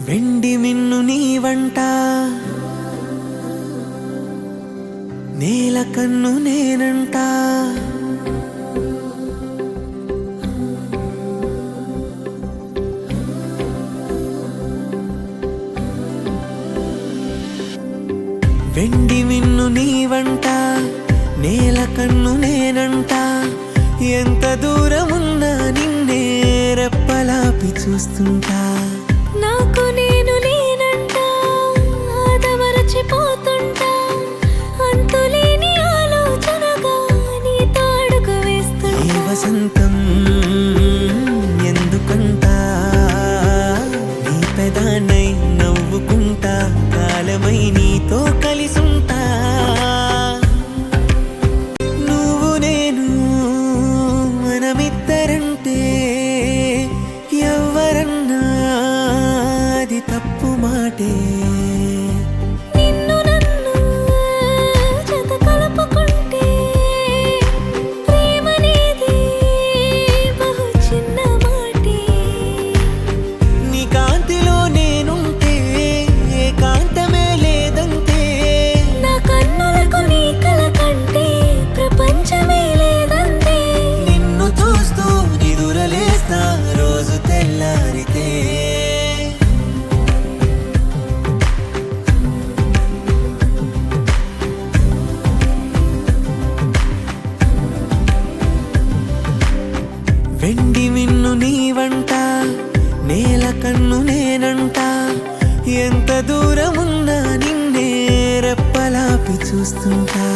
వెండి మిన్ను నీ వంట, నేల కన్ను నేనంట. వెండి మిన్ను నీ వంట, నేల కన్ను నేనంట. ఎంత దూరమున్నా నిన్నే రెప్పలాపి చూస్తుంటా. నాకు నేను లేనంట, ఆదమరచిపోతుంటా. అంతులేని ఆలోచనగా నీతో అడుగు వేస్తుంటా. ఈ వసంతం ఎందుకంటా, నీ పెదానై నవ్వుకుంటా. కాలమై నీతో కలిసుంటా. నువ్వు నేను మనమిద్దరంటే ఎవరన్నా అది తప్పు మాటే. నిన్ను నన్ను జత కలుపుకుంటే ప్రేమనేది బహు చిన్న మాటే. నీ కాంతిలో నేనుంటే ఏకాంతమే లేదంతే. నా కన్నులకు నీ కల కంటే ప్రపంచమే లేదంతే. నిన్ను చూస్తూ నిదురలేస్తా రోజు తెల్లారితే. వెండి మిన్ను నీ వంట, నేల కన్ను నేనంట. ఎంత దూరమున్నా నిన్నే రెప్పలాపి చూస్తుంటా.